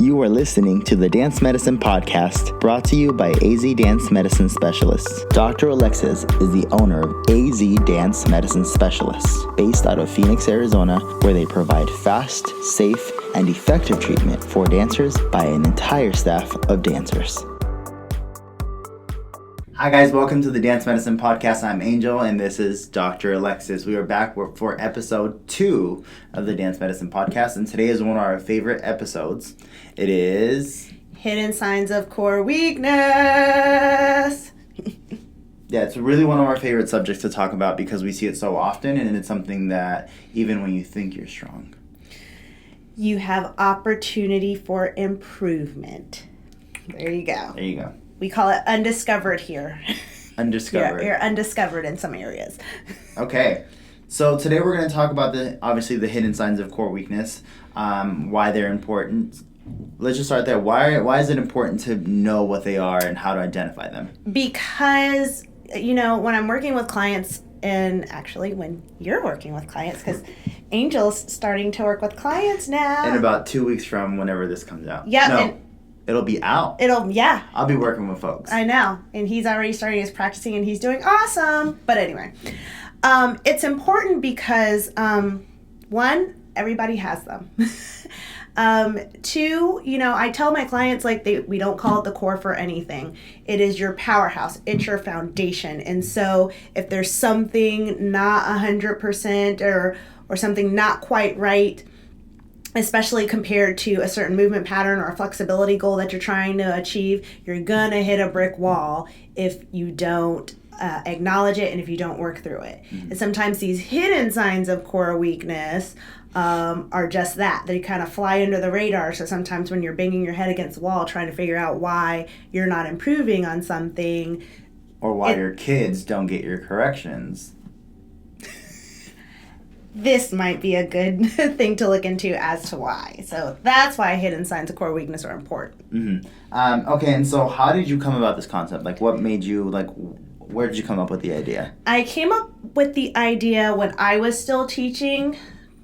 You are listening to the Dance Medicine Podcast, brought to you by AZ Dance Medicine Specialists. Dr. Alexis is the owner of AZ Dance Medicine Specialists, based out of Phoenix, Arizona, where they provide fast, safe, and effective treatment for dancers by an entire staff of dancers. Hi guys, welcome to the Dance Medicine Podcast. I'm Angel and this is Dr. Alexis. We are back for episode 2 of the Dance Medicine Podcast, and today is one of our favorite episodes. It is... Hidden signs of core weakness. Yeah, it's really one of our favorite subjects to talk about because we see it so often, and it's something that even when you think you're strong, you have opportunity for improvement. There you go. There you go. We call it undiscovered here. Undiscovered. You're undiscovered in some areas. Okay. So today we're going to talk about obviously the hidden signs of core weakness, why they're important. Let's just start there. Why is it important to know what they are and how to identify them? Because, when I'm working with clients, and actually when you're working with clients, because Angel's starting to work with clients now. In about 2 weeks from whenever this comes out. Yeah. No. It'll be out. Yeah. I'll be working with folks. I know. And he's already starting his practicing and he's doing awesome. But anyway, it's important because, one, everybody has them. Two, I tell my clients, we don't call it the core for anything. It is your powerhouse. It's your foundation. And so if there's something not 100% or something not quite right, especially compared to a certain movement pattern or a flexibility goal that you're trying to achieve, you're gonna hit a brick wall if you don't acknowledge it and if you don't work through it. Mm-hmm. And sometimes these hidden signs of core weakness are just that. They kind of fly under the radar. So sometimes when you're banging your head against the wall trying to figure out why you're not improving on something, or why your kids don't get your corrections, this might be a good thing to look into as to why. So that's why hidden signs of core weakness are important. Mm-hmm. Okay, and so how did you come about this concept? What made you, where did you come up with the idea? I came up with the idea when I was still teaching.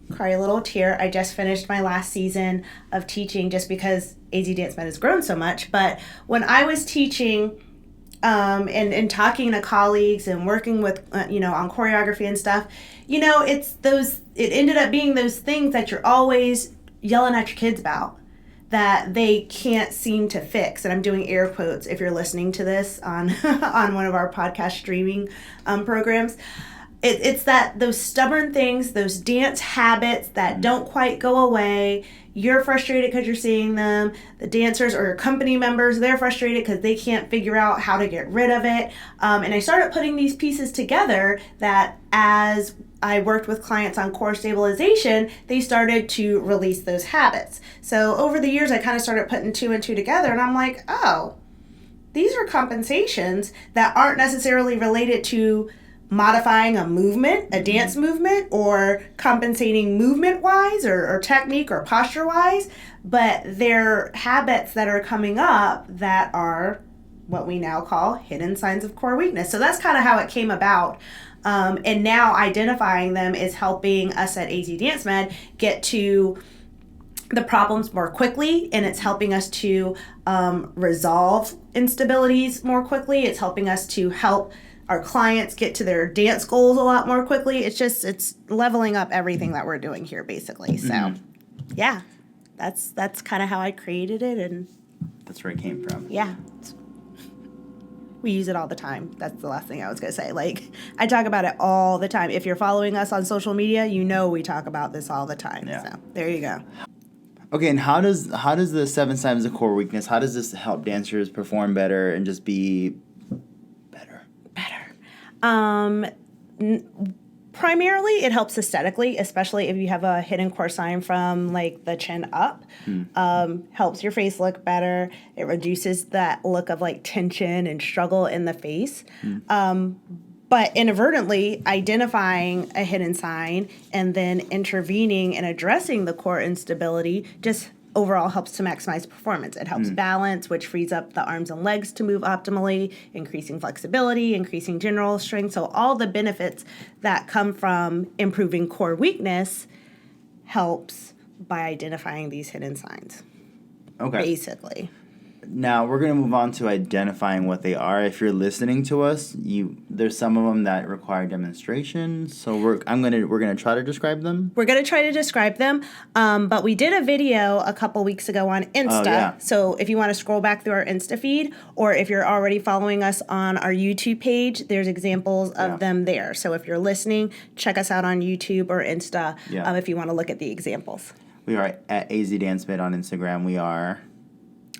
Cry a little tear. I just finished my last season of teaching just because AZ Dance Med has grown so much. But when I was teaching and talking to colleagues and working with, on choreography and stuff, it ended up being those things that you're always yelling at your kids about that they can't seem to fix. And I'm doing air quotes if you're listening to this on on one of our podcast streaming programs. It's those stubborn things, those dance habits that don't quite go away. You're frustrated because you're seeing them. The dancers or your company members, they're frustrated because they can't figure out how to get rid of it. And I started putting these pieces together that as I worked with clients on core stabilization, they started to release those habits. So over the years, I kind of started putting 2 and 2 together, and I'm like, oh, these are compensations that aren't necessarily related to modifying a movement, a dance movement, or compensating movement-wise or technique or posture-wise, but they're habits that are coming up that are what we now call hidden signs of core weakness. So that's kind of how it came about. And now identifying them is helping us at AZ Dance Med get to the problems more quickly, and it's helping us to resolve instabilities more quickly. It's helping us to help our clients get to their dance goals a lot more quickly. It's leveling up everything that we're doing here, basically. So, yeah, that's kind of how I created it, and that's where it came from. Yeah, we use it all the time. That's the last thing I was gonna say. I talk about it all the time. If you're following us on social media, we talk about this all the time. Yeah. So there you go. Okay, and how does the 7 signs of core weakness? How does this help dancers perform better and just be Primarily, it helps aesthetically, especially if you have a hidden core sign from the chin up. Helps your face look better. It reduces that look of tension and struggle in the face. But inadvertently identifying a hidden sign and then intervening and addressing the core instability just overall helps to maximize performance. It helps balance, which frees up the arms and legs to move optimally, increasing flexibility, increasing general strength. So all the benefits that come from improving core weakness helps by identifying these hidden signs. Okay. basically. Now we're going to move on to identifying what they are. If you're listening to us, there's some of them that require demonstration. So we're gonna try to describe them. We're going to try to describe them, but we did a video a couple weeks ago on Insta. Oh, yeah. So if you want to scroll back through our Insta feed, or if you're already following us on our YouTube page, there's examples of them there. So if you're listening, check us out on YouTube or Insta if you want to look at the examples. We are at AZ Dance Med on Instagram. We are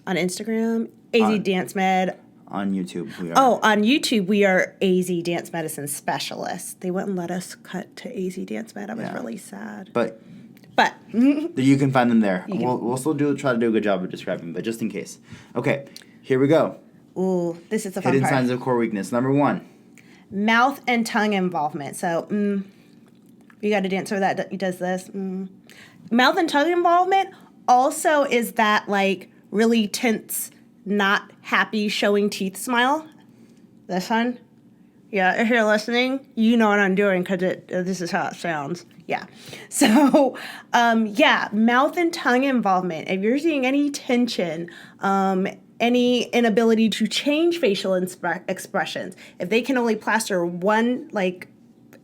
on Instagram, AZ Dance Med. On YouTube, we are. Oh, on YouTube, we are AZ Dance Medicine Specialists. They wouldn't let us cut to AZ Dance Med. I was really sad. But you can find them there. We'll still try to do a good job of describing, but just in case. Okay, here we go. Ooh, this is the fun part. Hidden signs of core weakness. Number 1. Mouth and tongue involvement. So, you got a dancer that does this. Mouth and tongue involvement also is that, like, really tense, not happy, showing teeth smile. This one? Yeah, if you're listening, you know what I'm doing because this is how it sounds. Yeah. So, mouth and tongue involvement. If you're seeing any tension, any inability to change facial expressions, if they can only plaster one, like,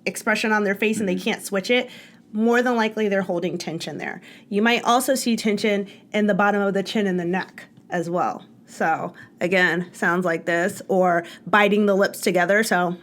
expression on their face and they can't switch it, more than likely they're holding tension there. You might also see tension in the bottom of the chin and the neck as well. So, again, sounds like this, or biting the lips together. So,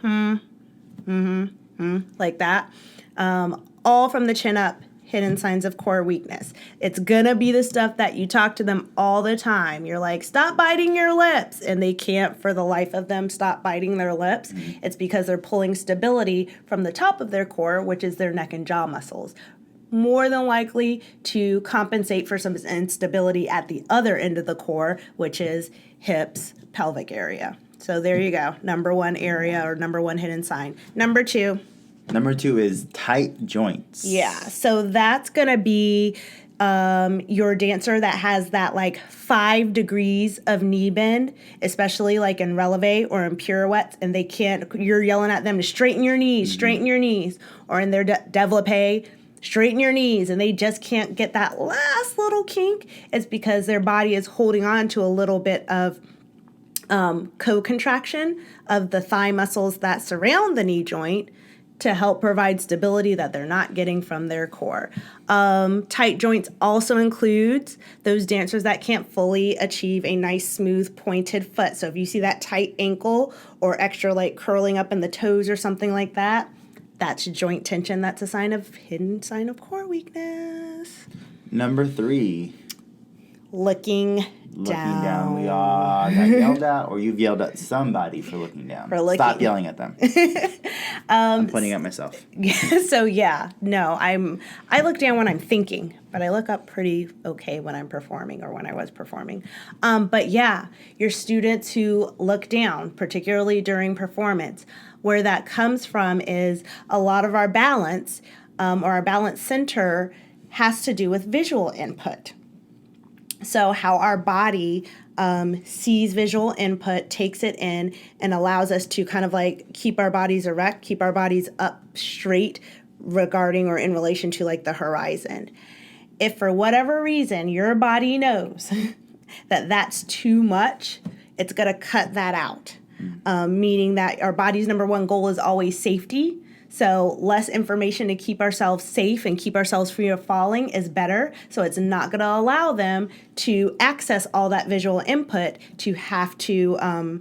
like that. All from the chin up, hidden signs of core weakness. It's gonna be the stuff that you talk to them all the time. You're like, stop biting your lips. And they can't, for the life of them, stop biting their lips. It's because they're pulling stability from the top of their core, which is their neck and jaw muscles. More than likely to compensate for some instability at the other end of the core, which is hips, pelvic area. So there you go. Number 1 area, or number 1 hidden sign. Number 2. Number 2 is tight joints. Yeah, so that's going to be your dancer that has that, like, 5 degrees of knee bend, especially like in releve or in pirouettes, and they can't, you're yelling at them to straighten your knees, or in their développé, straighten your knees, and they just can't get that last little kink. It's because their body is holding on to a little bit of co-contraction of the thigh muscles that surround the knee joint to help provide stability that they're not getting from their core. Tight joints also includes those dancers that can't fully achieve a nice, smooth, pointed foot. So if you see that tight ankle or extra, like, curling up in the toes or something like that, that's joint tension. That's a hidden sign of core weakness. Number 3. Looking down. We all got yelled at, or you've yelled at somebody for looking down. Stop yelling at them. I'm pointing at myself. So I look down when I'm thinking, but I look up pretty okay when I'm performing, or when I was performing. But yeah, your students who look down, particularly during performance, where that comes from is a lot of our balance, or our balance center, has to do with visual input. So how our body sees visual input, takes it in, and allows us to kind of like keep our bodies erect, keep our bodies up straight regarding or in relation to, like, the horizon. If for whatever reason your body knows that that's too much, it's going to cut that out, meaning that our body's number 1 goal is always safety. So less information to keep ourselves safe and keep ourselves free of falling is better. So it's not going to allow them to access all that visual input to have to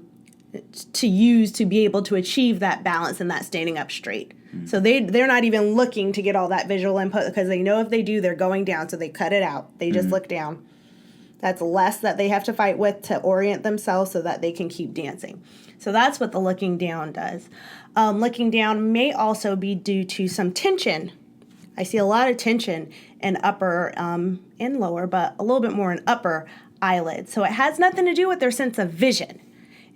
use to be able to achieve that balance and that standing up straight. So they're not even looking to get all that visual input, because they know if they do, they're going down. So they cut it out. They just look down. That's less that they have to fight with to orient themselves so that they can keep dancing. So that's what the looking down does. Looking down may also be due to some tension. I see a lot of tension in upper and lower, but a little bit more in upper eyelids. So it has nothing to do with their sense of vision.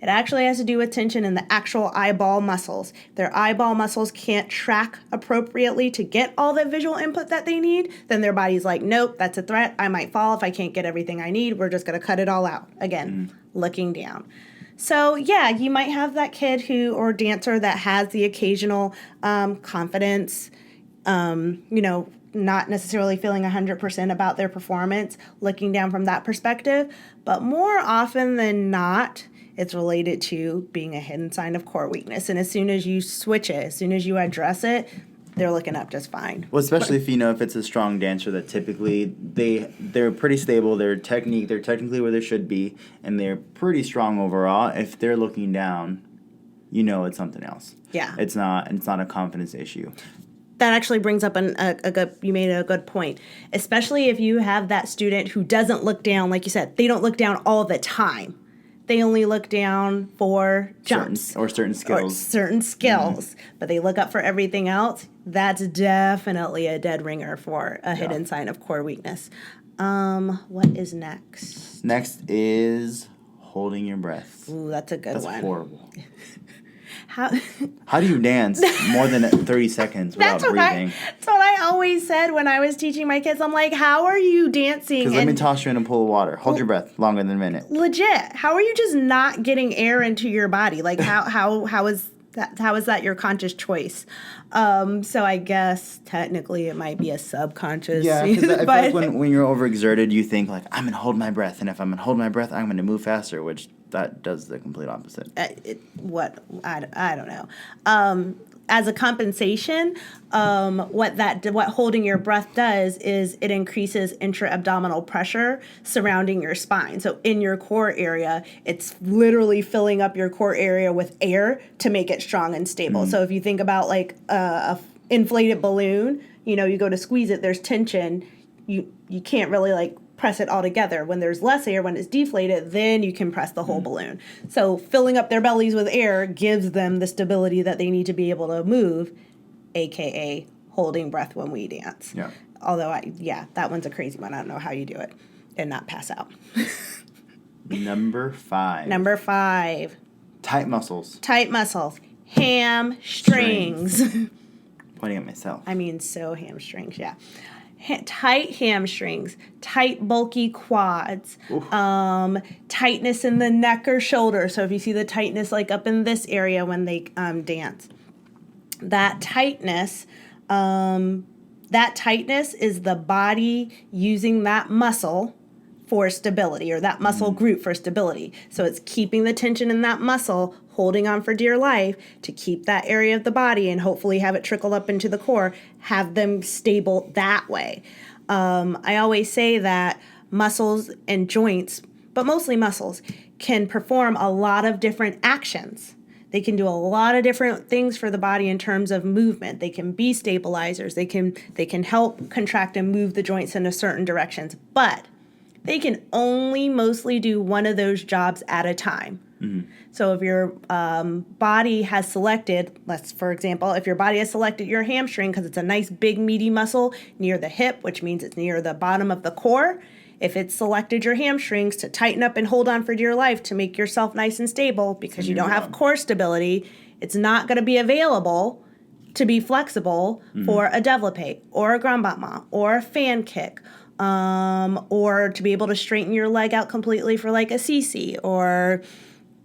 It actually has to do with tension in the actual eyeball muscles. Their eyeball muscles can't track appropriately to get all the visual input that they need. Then their body's like, nope, that's a threat. I might fall if I can't get everything I need. We're just going to cut it all out. Again, looking down. So yeah, you might have that kid or dancer that has the occasional confidence, not necessarily feeling 100% about their performance, looking down from that perspective. But more often than not, it's related to being a hidden sign of core weakness. And as soon as you switch it, as soon as you address it, they're looking up just fine. Well, especially if it's a strong dancer that typically they're pretty stable, they're technically where they should be, and they're pretty strong overall. If they're looking down, it's something else. Yeah. It's not a confidence issue. That actually brings up you made a good point, especially if you have that student who doesn't look down, like you said, they don't look down all the time. They only look down for jumps. Certain skills. Mm-hmm. But they look up for everything else. That's definitely a dead ringer for a hidden sign of core weakness. What is next? Next is holding your breath. Ooh, that's a good one. That's horrible. How do you dance more than 30 seconds without breathing? That's what I always said when I was teaching my kids. I'm like, how are you dancing? Because let me toss you in a pool of water. Hold your breath longer than a minute. Legit. How are you just not getting air into your body? Like, how is that your conscious choice? So I guess technically it might be a subconscious. Yeah, because I feel like when you're overexerted, you think like, I'm going to hold my breath. And if I'm going to hold my breath, I'm going to move faster, which that does the complete opposite. I don't know. As a compensation, what holding your breath does is it increases intra-abdominal pressure surrounding your spine. So in your core area, it's literally filling up your core area with air to make it strong and stable. Mm-hmm. So if you think about like a inflated balloon, you go to squeeze it, there's tension. You can't really like press it all together. When there's less air, when it's deflated, then you can press the whole balloon. So filling up their bellies with air gives them the stability that they need to be able to move, aka holding breath when we dance. Yeah. Although that one's a crazy one. I don't know how you do it and not pass out. Number 5. Tight muscles. Hamstrings. Pointing at myself. So hamstrings, yeah. Tight hamstrings, tight bulky quads, tightness in the neck or shoulder. So if you see the tightness like up in this area when they dance, that tightness is the body using that muscle for stability, or that muscle group for stability. So it's keeping the tension in that muscle, holding on for dear life to keep that area of the body and hopefully have it trickle up into the core, have them stable that way. I always say that muscles and joints, but mostly muscles, can perform a lot of different actions. They can do a lot of different things for the body in terms of movement. They can be stabilizers. They can help contract and move the joints in certain directions, but they can only mostly do one of those jobs at a time. Mm-hmm. So if your body has selected, for example, if your body has selected your hamstring because it's a nice big meaty muscle near the hip, which means it's near the bottom of the core, if it's selected your hamstrings to tighten up and hold on for dear life to make yourself nice and stable because you don't have core stability, it's not going to be available to be flexible for a développé or a grand battement or a fan kick. Or to be able to straighten your leg out completely for like a CC, or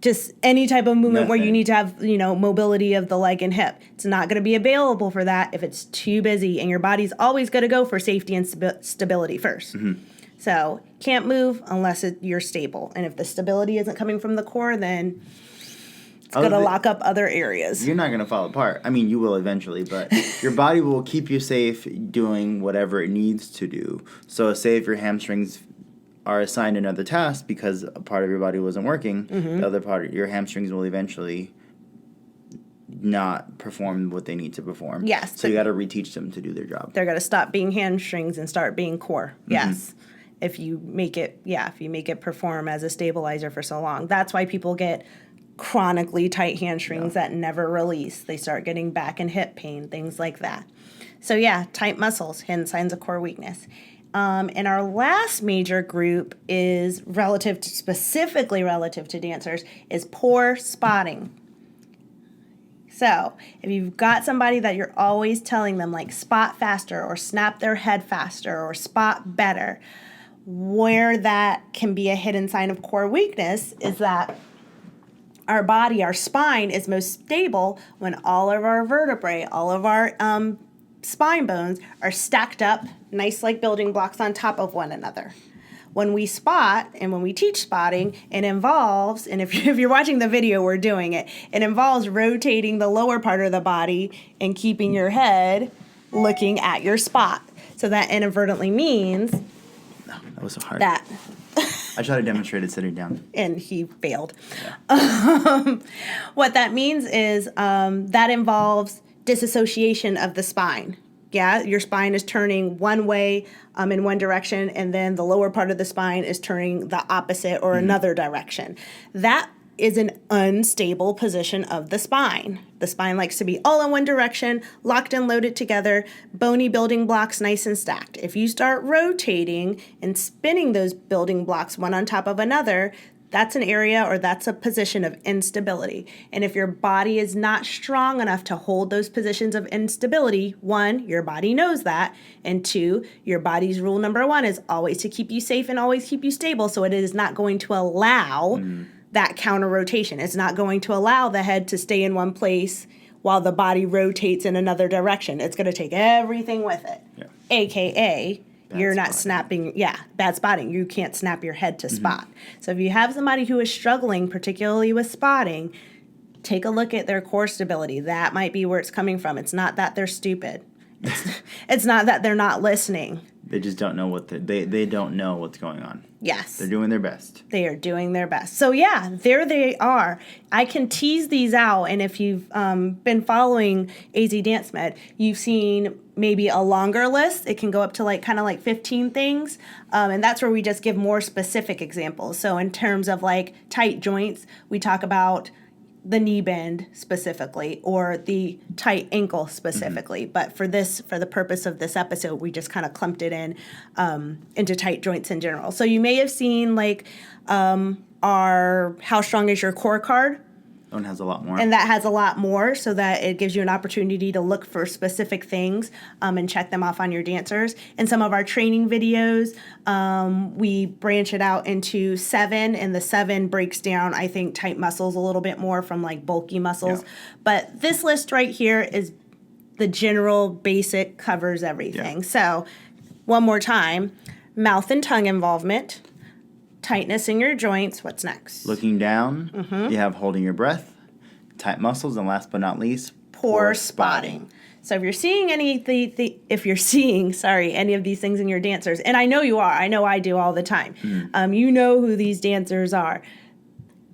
just any type of movement where you need to have, mobility of the leg and hip. It's not going to be available for that if it's too busy, and your body's always going to go for safety and stability first. Mm-hmm. So can't move unless you're stable. And if the stability isn't coming from the core, then it's going to lock up other areas. You're not going to fall apart. You will eventually, but your body will keep you safe doing whatever it needs to do. So say if your hamstrings are assigned another task because a part of your body wasn't working, the other part, your hamstrings will eventually not perform what they need to perform. Yes. So you got to reteach them to do their job. They're going to stop being hamstrings and start being core. Mm-hmm. Yes. If you make it perform as a stabilizer for so long. That's why people get chronically tight hamstrings that never release. They start getting back and hip pain, things like that. So tight muscles, hidden signs of core weakness. And our last major group is specifically relative to dancers, is poor spotting. So if you've got somebody that you're always telling them like spot faster or snap their head faster or spot better, where that can be a hidden sign of core weakness is that our spine is most stable when all of our vertebrae, all of our spine bones are stacked up, nice like building blocks on top of one another. When we spot and when we teach spotting, it involves, and if you're watching the video, we're doing it, it involves rotating the lower part of the body and keeping your head looking at your spot. So that inadvertently means that was so hard. That. I tried to demonstrate it sitting down. And he failed. Yeah. What that means is that involves disassociation of the spine. Yeah, your spine is turning one way in one direction, and then the lower part of the spine is turning the opposite or another direction. That is an unstable position of the spine. The spine likes to be all in one direction, locked and loaded together, bony building blocks nice and stacked. If you start rotating and spinning those building blocks one on top of another, that's an area or that's a position of instability. And if your body is not strong enough to hold those positions of instability, one, your body knows that, and two, your body's rule number one is always to keep you safe and always keep you stable, so it is not going to allow that counter rotation. It's not going to allow the head to stay in one place while the body rotates in another direction. It's going to take everything with it, AKA you're not snapping, bad spotting. You can't snap your head to spot. So if you have somebody who is struggling, particularly with spotting, take a look at their core stability. That might be where it's coming from. It's not that they're stupid. It's not that they're not listening. They just don't know they don't know what's going on. Yes. They're doing their best. They are doing their best. So yeah, there they are. I can tease these out, and if you've been following AZ Dance Med, you've seen maybe a longer list. It can go up to kind of 15 things, and that's where we just give more specific examples. So in terms of tight joints, we talk about the knee bend specifically or the tight ankle specifically. But for the purpose of this episode, we just kind of clumped it in into tight joints in general. So you may have seen our How Strong Is Your Core card. That one has a lot more. And that has a lot more, so that it gives you an opportunity to look for specific things and check them off on your dancers. In some of our training videos, we branch it out into 7, and the 7 breaks down, I think, tight muscles a little bit more from bulky muscles. Yeah. But this list right here is the general basic, covers everything. Yeah. So one more time, mouth and tongue involvement, tightness in your joints. What's next? Looking down. You have holding your breath, tight muscles, and last but not least, poor spotting. So if you're seeing any of these things in your dancers, and I know you are, I know I do all the time. You know who these dancers are.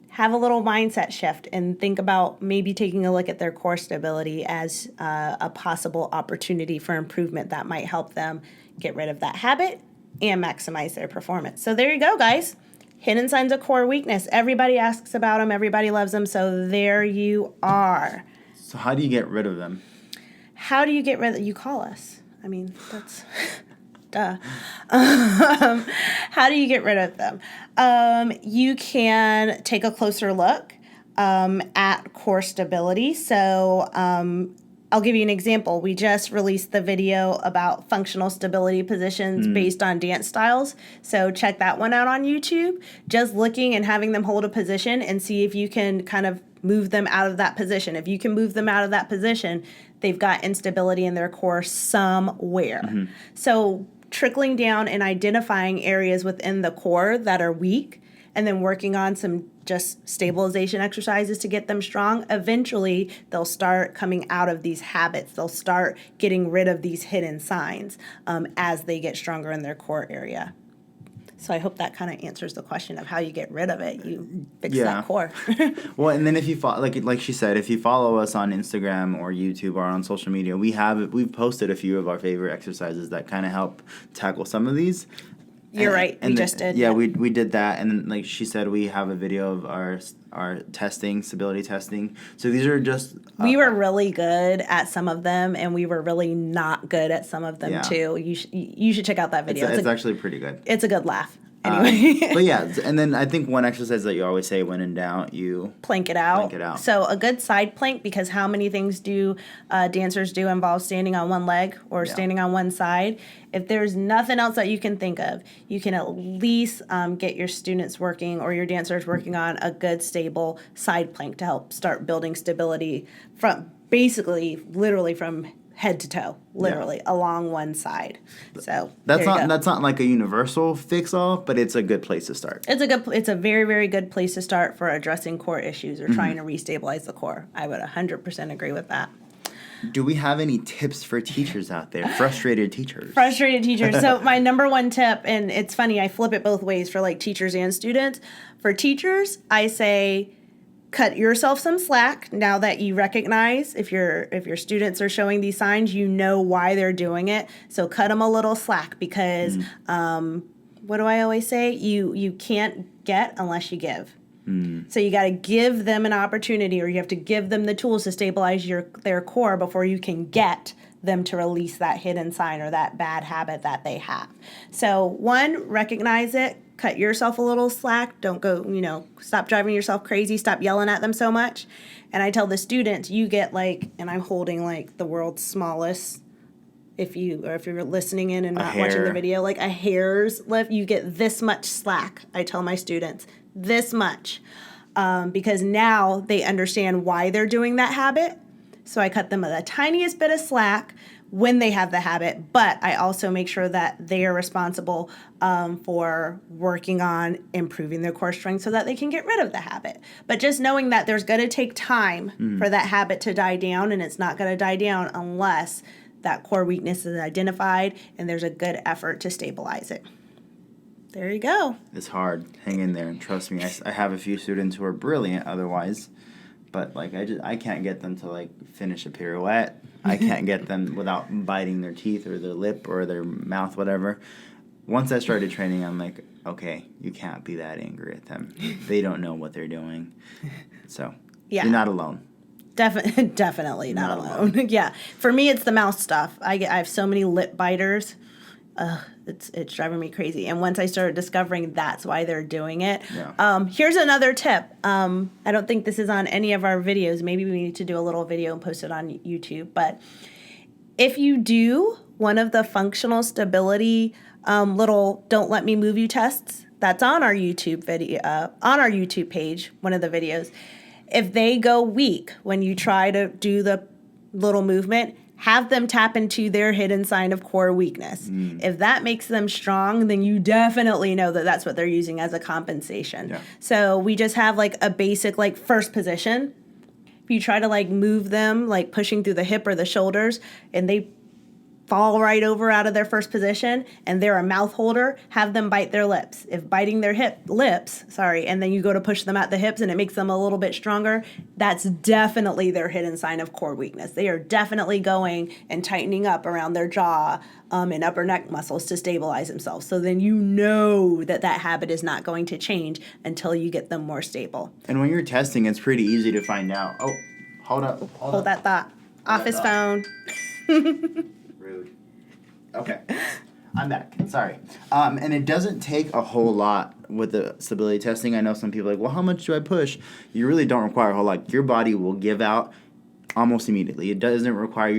Have a little mindset shift and think about maybe taking a look at their core stability as a possible opportunity for improvement that might help them get rid of that habit and maximize their performance. So there you go, guys. Hidden signs of core weakness. Everybody asks about them. Everybody loves them. So there you are. So how do you get rid of them? How do you get rid of them? You call us. I mean, that's duh. How do you get rid of them? You can take a closer look at core stability. So I'll give you an example. We just released the video about functional stability positions based on dance styles. So check that one out on YouTube. Just looking and having them hold a position and see if you can kind of move them out of that position. If you can move them out of that position, they've got instability in their core somewhere. So trickling down and identifying areas within the core that are weak, and then working on some just stabilization exercises to get them strong, eventually they'll start coming out of these habits. They'll start getting rid of these hidden signs as they get stronger in their core area. So I hope that kind of answers the question of how you get rid of it. You fix that core. Well, and then if you follow, like she said, if you follow us on Instagram or YouTube or on social media, we've posted a few of our favorite exercises that kind of help tackle some of these. You're right. We just did. Yeah, we did that, and then, like she said, we have a video of our testing, stability testing. So these are just we were really good at some of them, and we were really not good at some of them too. You should check out that video. It's actually pretty good. It's a good laugh. Anyway. But yeah, and then I think one exercise that you always say when in doubt, you plank it out. So a good side plank, because how many things do dancers do involve standing on one leg or standing on one side? If there's nothing else that you can think of, you can at least get your students working or your dancers working on a good stable side plank to help start building stability from basically literally from head to toe, literally along one side. So that's not like a universal fix all, but it's a good place to start. It's a very, very good place to start for addressing core issues or trying to restabilize the core. I would 100% agree with that. Do we have any tips for teachers out there? Frustrated teachers. So my number one tip, and it's funny, I flip it both ways for like teachers and students. For teachers, I say cut yourself some slack now that you recognize if your students are showing these signs, you know why they're doing it. So cut them a little slack because what do I always say? You can't get unless you give. So you got to give them an opportunity, or you have to give them the tools to stabilize their core before you can get them to release that hidden sign or that bad habit that they have. So one, recognize it, cut yourself a little slack. Don't go, stop driving yourself crazy, stop yelling at them so much. And I tell the students, you get and I'm holding the world's smallest, if you're listening in and not watching the video, like a hair's lift, you get this much slack. I tell my students, this much, because now they understand why they're doing that habit. So I cut them the tiniest bit of slack when they have the habit, but I also make sure that they are responsible for working on improving their core strength so that they can get rid of the habit. But just knowing that there's going to take time for that habit to die down, and it's not going to die down unless that core weakness is identified and there's a good effort to stabilize it. There you go. It's hard. Hang in there and trust me. I have a few students who are brilliant otherwise, but I can't get them to finish a pirouette. I can't get them without biting their teeth or their lip or their mouth, whatever. Once I started training, I'm like, okay, you can't be that angry at them. They don't know what they're doing. So you're not alone. Definitely not alone. Yeah. For me, it's the mouth stuff. I have so many lip biters. It's driving me crazy. And once I started discovering that's why they're doing it. Yeah. Here's another tip. I don't think this is on any of our videos. Maybe we need to do a little video and post it on YouTube. But if you do one of the functional stability little "Don't Let Me Move You" tests, that's on our YouTube video, on our YouTube page, one of the videos. If they go weak when you try to do the little movement, have them tap into their hidden sign of core weakness. If that makes them strong, then you definitely know that that's what they're using as a compensation. Yeah. So we just have a basic first position. If you try to move them, pushing through the hip or the shoulders, and they fall right over out of their first position and they're a mouth holder, have them bite their lips. If biting their lips, and then you go to push them at the hips and it makes them a little bit stronger, that's definitely their hidden sign of core weakness. They are definitely going and tightening up around their jaw and upper neck muscles to stabilize themselves. So then you know that habit is not going to change until you get them more stable. And when you're testing, it's pretty easy to find out. Oh, hold up. Hold that thought. Office phone. Rude. Okay. I'm back. Sorry. And it doesn't take a whole lot with the stability testing. I know some people are like, well, how much do I push? You really don't require a whole lot. Your body will give out almost immediately. It doesn't require,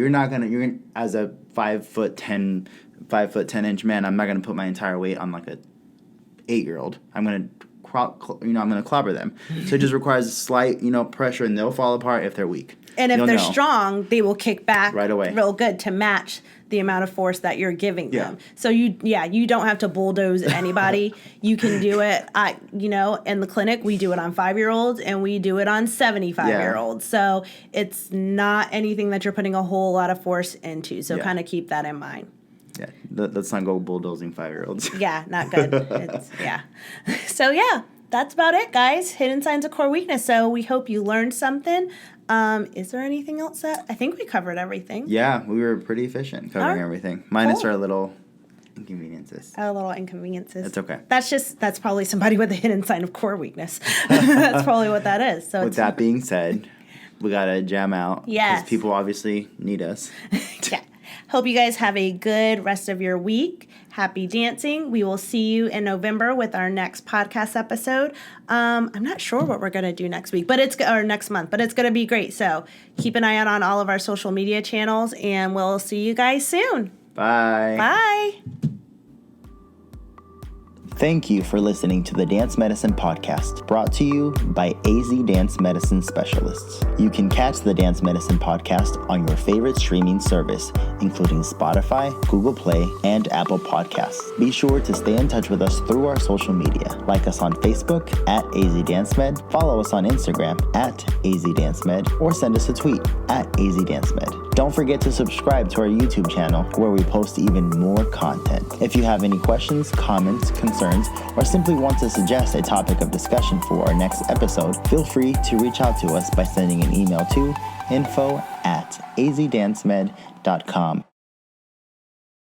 as a 5'10" inch man, I'm not going to put my entire weight on a 8-year-old. I'm going to clobber them. So it just requires a slight, pressure, and they'll fall apart if they're weak. And if they're strong, they will kick back right away, real good to match the amount of force that you're giving them. So you don't have to bulldoze anybody. You can do it. In the clinic, we do it on 5-year-olds and we do it on 75-year-olds. So it's not anything that you're putting a whole lot of force into. So kind of keep that in mind. Yeah, let's not go bulldozing 5-year-olds. Yeah, not good. So that's about it, guys. Hidden signs of core weakness. So we hope you learned something. Is there anything else I think we covered everything? Yeah, we were pretty efficient covering everything. Minus our little inconveniences. Our little inconveniences. It's okay. That's probably somebody with a hidden sign of core weakness. That's probably what that is. So with that being said, we gotta jam out. Yes. Because people obviously need us. Yeah. Hope you guys have a good rest of your week. Happy dancing. We will see you in November with our next podcast episode. I'm not sure what we're going to do next week, or next month, but it's going to be great. So keep an eye out on all of our social media channels, and we'll see you guys soon. Bye. Bye. Thank you for listening to the Dance Medicine Podcast, brought to you by AZ Dance Medicine Specialists. You can catch the Dance Medicine Podcast on your favorite streaming service, including Spotify, Google Play, and Apple Podcasts. Be sure to stay in touch with us through our social media. Like us on Facebook at AZDanceMed, follow us on Instagram at AZDanceMed, or send us a tweet at AZDanceMed. Don't forget to subscribe to our YouTube channel, where we post even more content. If you have any questions, comments, concerns, or simply want to suggest a topic of discussion for our next episode, feel free to reach out to us by sending an email to info@azdancemed.com.